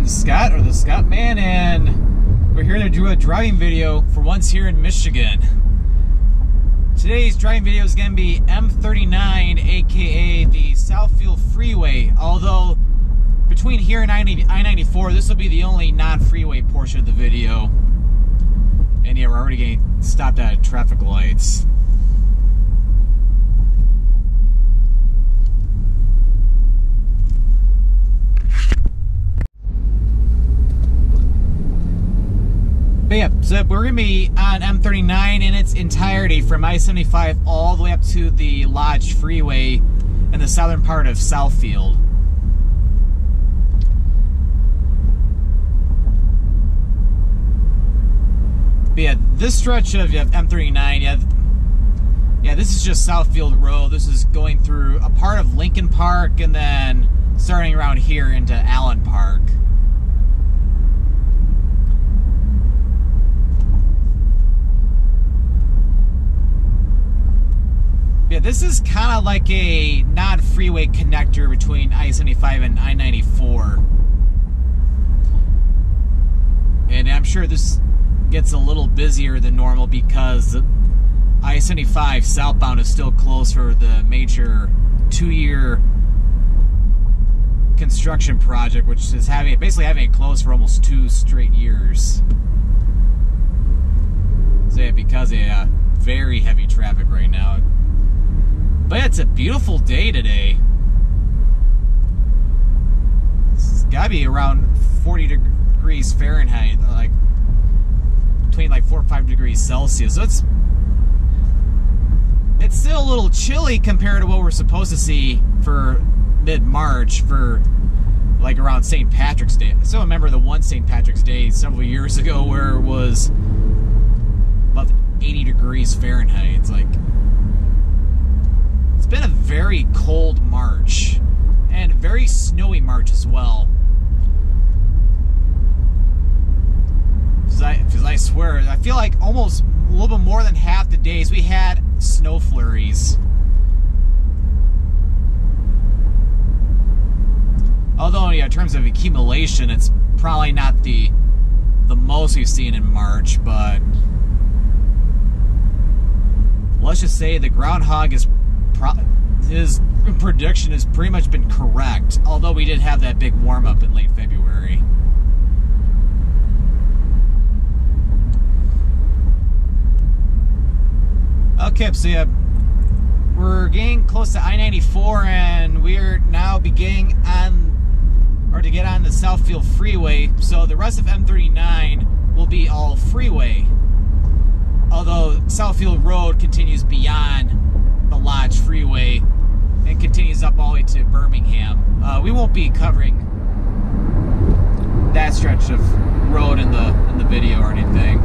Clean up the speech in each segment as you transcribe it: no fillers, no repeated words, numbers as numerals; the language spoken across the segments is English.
Scott, or the Scottman, and we're here to do a driving video for once here in Michigan. Today's driving video is going to be M-39, aka the Southfield Freeway, although between here and I-94, this will be the only non-freeway portion of the video. And yeah, we're already getting stopped at traffic lights. But yeah, so we're going to be on M-39 in its entirety from I-75 all the way up to the Lodge Freeway in the southern part of Southfield. But yeah, this stretch of M-39, yeah, this is just Southfield Road. This is going through a part of Lincoln Park and then starting around here into Allen Park. Yeah, this is kind of like a non-freeway connector between I-75 and I-94. And I'm sure this gets a little busier than normal because I-75 southbound is still closed for the major 2-year construction project, which is basically having it closed for almost 2 straight years. So yeah, because of very heavy traffic right now. But yeah, it's a beautiful day today. It's gotta be around 40 degrees Fahrenheit, like between like 4 or 5 degrees Celsius. So it's still a little chilly compared to what we're supposed to see for mid-March for like around St. Patrick's Day. I still remember the one St. Patrick's Day several years ago where it was about 80 degrees Fahrenheit. It's like, it's been a very cold March and a very snowy March as well. Because I swear, I feel like almost a little bit more than half the days we had snow flurries. Although, yeah, in terms of accumulation, it's probably not the most we've seen in March, but let's just say the groundhog his prediction has pretty much been correct, although we did have that big warm-up in late February. Okay, so yeah, we're getting close to I-94 and we're now beginning to get on the Southfield Freeway, so the rest of M-39 will be all freeway, although Southfield Road continues beyond the Lodge Freeway and continues up all the way to Birmingham. We won't be covering that stretch of road in the video or anything.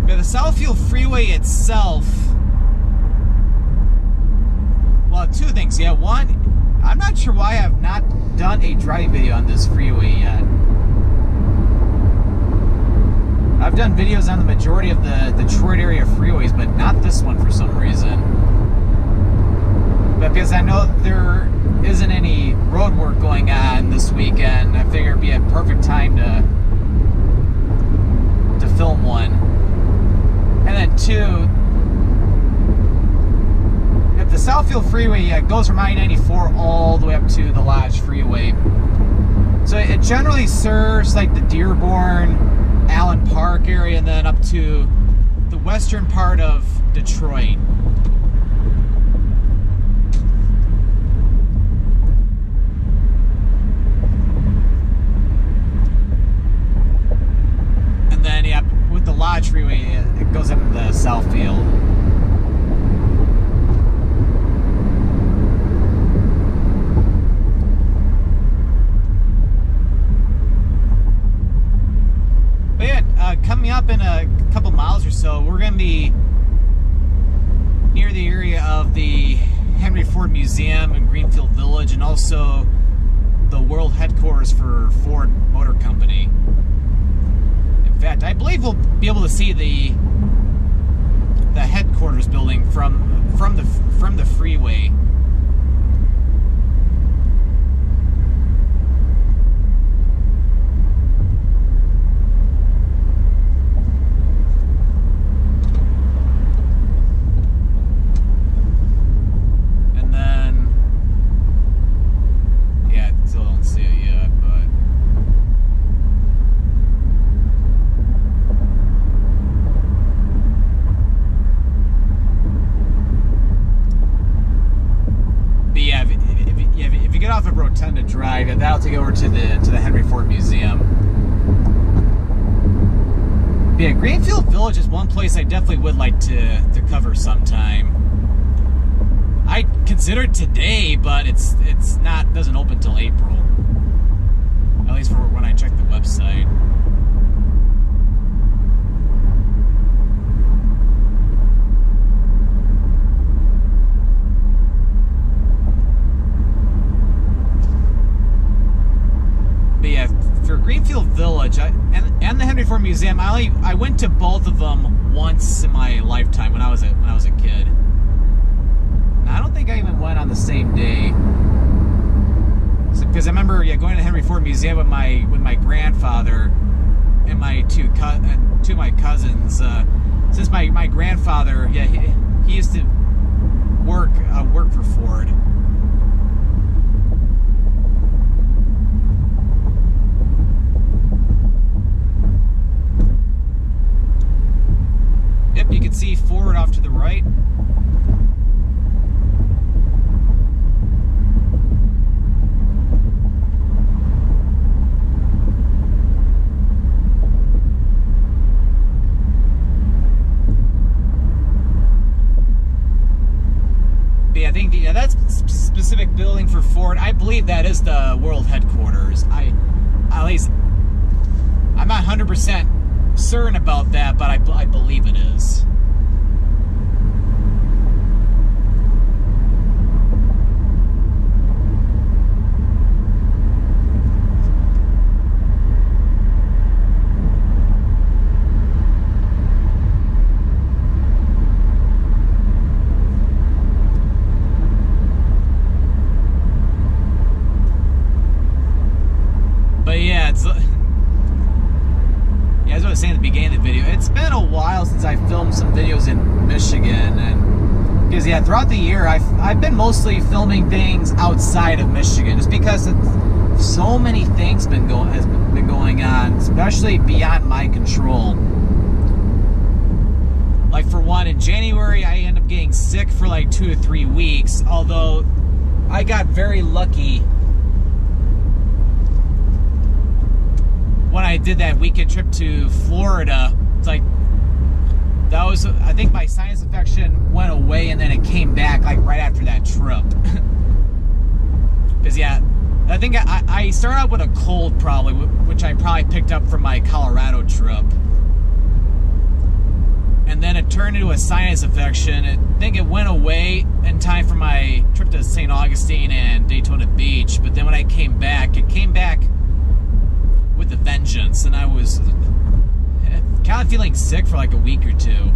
But the Southfield Freeway itself, well, 2 things. Yeah, one, I'm not sure why I've not done a driving video on this freeway yet. I've done videos on the majority of the Detroit area freeways, but not this one for some reason. But because I know there isn't any road work going on this weekend, I figured it'd be a perfect time to film one. And then 2, if the Southfield Freeway goes from I-94 all the way up to the Lodge Freeway, so it generally serves like the Dearborn, Allen Park area, and then up to the western part of Detroit. And then, yeah, with the Lodge Freeway, it goes up to the Southfield. Coming up in a couple miles or so, we're going to be Ford Museum in Greenfield Village, and also the world headquarters for Ford Motor Company. In fact, I believe we'll be able to see the headquarters building from the freeway. Off of Rotunda Drive, and that'll take over to the Henry Ford Museum. But yeah, Greenfield Village is one place I definitely would like to cover sometime. I considered today, but it's not, doesn't open till April. At least for when I check the website. For Greenfield Village and the Henry Ford Museum, I went to both of them once in my lifetime when I was a kid. And I don't think I even went on the same day, because I remember going to the Henry Ford Museum with my grandfather and my two of my cousins. Since my grandfather, he used to work for Ford. Yep, you can see Ford off to the right. But yeah, I think that specific building for Ford, I believe that is the world headquarters. At least, I'm not 100% certain about that, but I believe it is. But yeah, it's... As I was saying at the beginning of the video, it's been a while since I filmed some videos in Michigan, and because throughout the year I've been mostly filming things outside of Michigan, just because so many things has been going on, especially beyond my control. Like for one, in January I ended up getting sick for like 2 to 3 weeks, although I got very lucky when I did that weekend trip to Florida. It's like, that was, I think my sinus infection went away and then it came back like right after that trip. Because yeah, I think I started out with a cold probably, which I probably picked up from my Colorado trip. And then it turned into a sinus infection. I think it went away in time for my trip to St. Augustine and Daytona Beach. But then when I came back, it came back with a vengeance, and I was kind of feeling sick for like a week or two.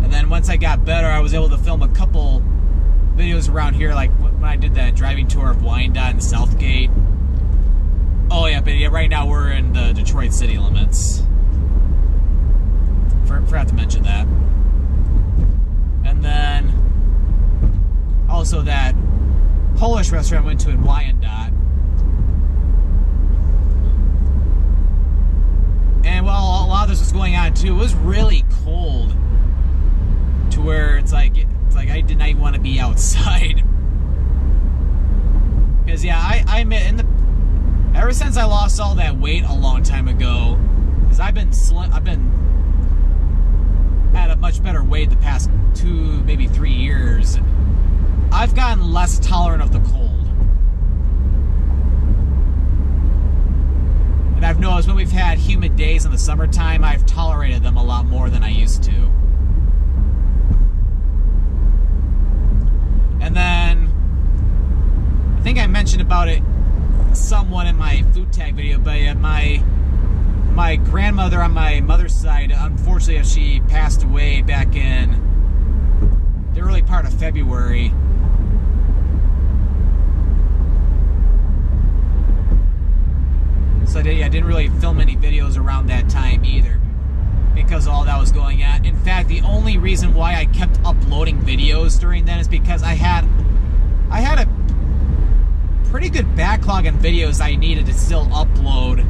And then once I got better, I was able to film a couple videos around here, like when I did that driving tour of Wyandotte and Southgate. Oh yeah, but yeah, right now we're in the Detroit city limits. Forgot to mention that. And then also that Polish restaurant I went to in Wyandotte. And while a lot of this was going on too, it was really cold to where it's like I did not even want to be outside. Because yeah, I admit, ever since I lost all that weight a long time ago, because I've been at a much better weight the past 2, maybe 3 years, I've gotten less tolerant of the cold. And I've noticed when we've had humid days in the summertime, I've tolerated them a lot more than I used to. someone in my food tag video, but my grandmother on my mother's side, unfortunately, she passed away back in the early part of February. So I didn't really film any videos around that time either, because all that was going on. In fact, the only reason why I kept uploading videos during then is because I had a pretty good backlog in videos I needed to still upload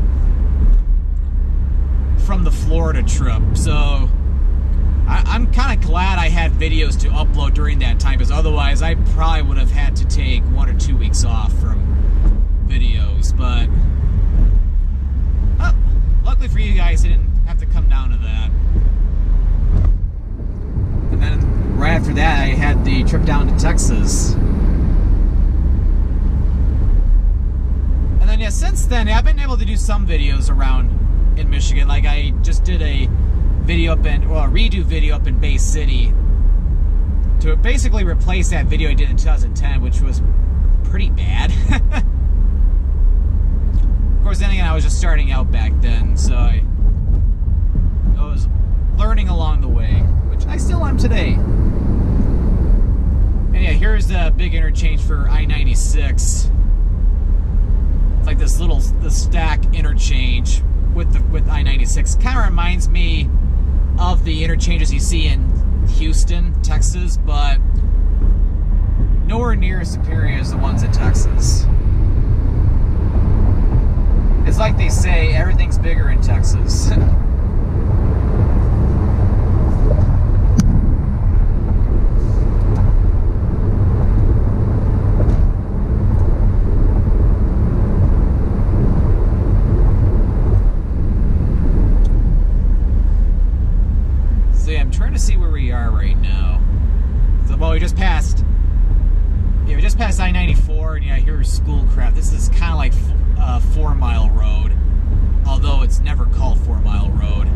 from the Florida trip. So I'm kind of glad I had videos to upload during that time, because otherwise I probably would have had to take 1 or 2 weeks off from videos. But luckily for you guys, I didn't have to come down to that. And then right after that, I had the trip down to Texas. And then, yeah, since then, I've been able to do some videos around in Michigan. Like, I just did a video up in, well, a redo video up in Bay City to basically replace that video I did in 2010, which was pretty bad. Of course, then again, I was just starting out back then, so I was learning along the way, which I still am today. And yeah, here's the big interchange for I-96. It's like this stack interchange with I-96. Kind of reminds me of the interchanges you see in Houston, Texas, but nowhere near as superior as the ones in Texas. It's like they say, everything's bigger in Texas. So yeah, I'm trying to see where we are right now. So, well, we just passed I-94, and yeah, here's Schoolcraft. This is kind of like 4 Mile Road, although it's never called 4 Mile Road.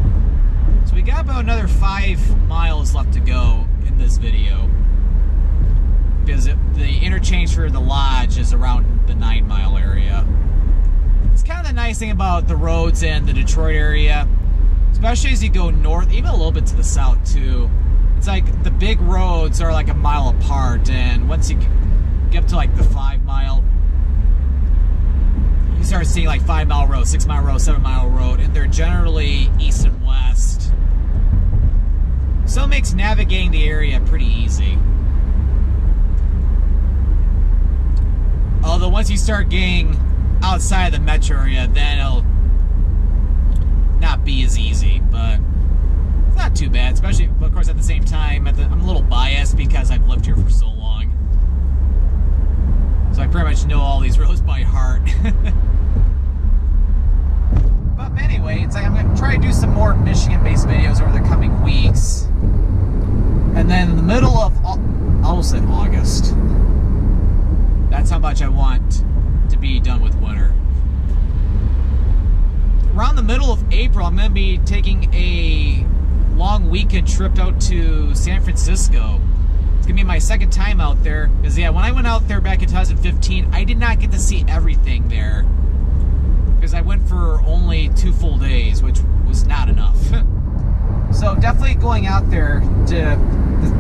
So we got about another 5 miles left to go in this video, because the interchange for the Lodge is around the 9 mile area. It's kind of the nice thing about the roads in the Detroit area, especially as you go north, even a little bit to the south too. It's like the big roads are like a mile apart, and once you get up to like the 5 mile, you start seeing like 5 mile road, 6 mile road, 7 mile road, and they're generally east and west. So it makes navigating the area pretty easy. Although once you start getting outside of the metro area, then it'll not be as easy, but it's not too bad. Especially, of course, at the same time, I'm a little biased because I've lived here for so long. So I pretty much know all these roads by heart. But anyway, it's like I'm going to try to do some more Michigan-based videos over the coming weeks. And then in the middle of, I almost said August. That's how much I want to be done with winter. Around the middle of April, I'm going to be taking a long weekend trip out to San Francisco. It's going to be my second time out there. Because, yeah, when I went out there back in 2015, I did not get to see everything there. Because I went for only 2 full days, which was not enough. So definitely going out there to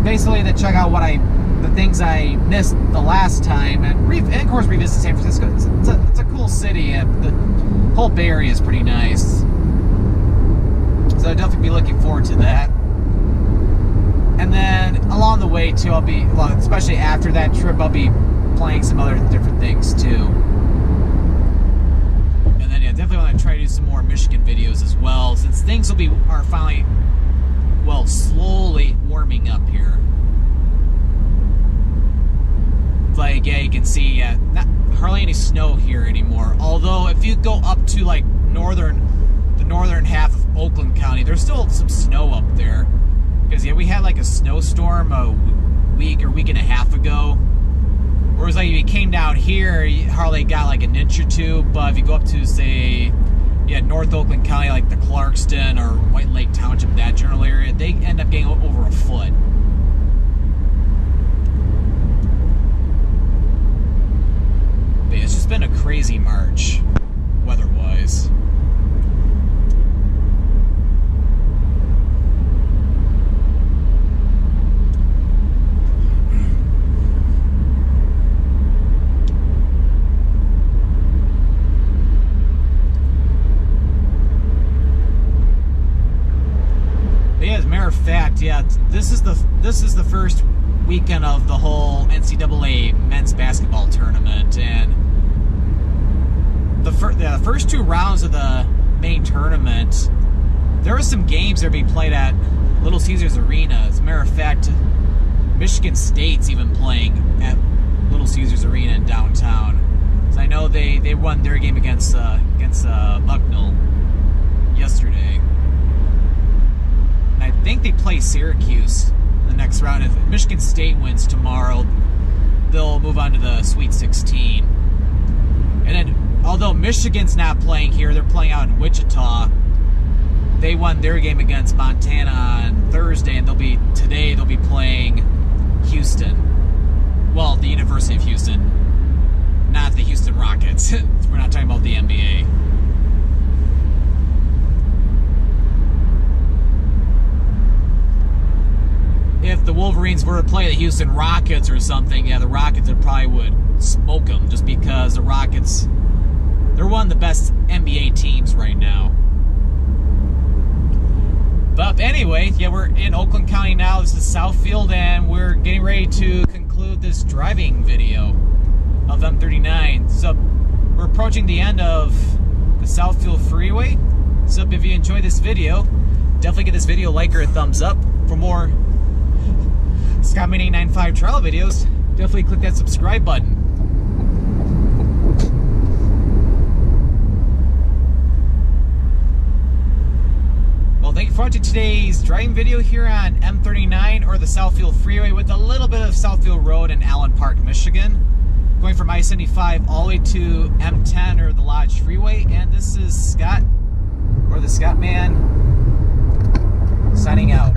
basically to check out the things I missed the last time, and of course revisit San Francisco. It's a cool city. The whole Bay Area is pretty nice. So I'll definitely be looking forward to that. And then along the way too, especially after that trip, I'll be playing some other different things too. And then yeah, definitely want to try to do some more Michigan videos as well, since things are finally, well, slowly warming up here. Like, yeah, you can see not hardly any snow here anymore. Although if you go up to like the northern half of Oakland County, there's still some snow up there. Because yeah, we had like a snowstorm a week and a half ago. Whereas like if you came down here, you hardly got like an inch or two. But if you go up to, say, yeah, North Oakland County, like the Clarkston or White Lake Township, that general area, they end up getting over a foot. But yeah, it's just It's been a crazy March, weather-wise. Yeah, as a matter of fact, yeah, this is the first weekend of the whole NCAA men's basketball tournament, and the first two rounds of the main tournament, there were some games that were being played at Little Caesars Arena. As a matter of fact, Michigan State's even playing at Little Caesars Arena in downtown. So I know they won their game against Bucknell yesterday. And I think they play Syracuse in the next round. If Michigan State wins tomorrow, they'll move on to the Sweet 16. And then, although Michigan's not playing here, they're playing out in Wichita. They won their game against Montana on Thursday, and today they'll be playing Houston. Well, the University of Houston, not the Houston Rockets. We're not talking about the NBA. If the Wolverines were to play the Houston Rockets or something, yeah, the Rockets probably would smoke them, just because the Rockets, they're one of the best NBA teams right now. But anyway, yeah, we're in Oakland County now. This is Southfield, and we're getting ready to conclude this driving video of M-39. So we're approaching the end of the Southfield Freeway. So if you enjoyed this video, definitely give this video a like or a thumbs up. For more Scottman895 trial videos, definitely click that subscribe button. Well, thank you for watching today's driving video here on M-39 or the Southfield Freeway, with a little bit of Southfield Road in Allen Park, Michigan, going from I-75 all the way to M-10 or the Lodge Freeway. And this is Scott, or the Scottman, signing out.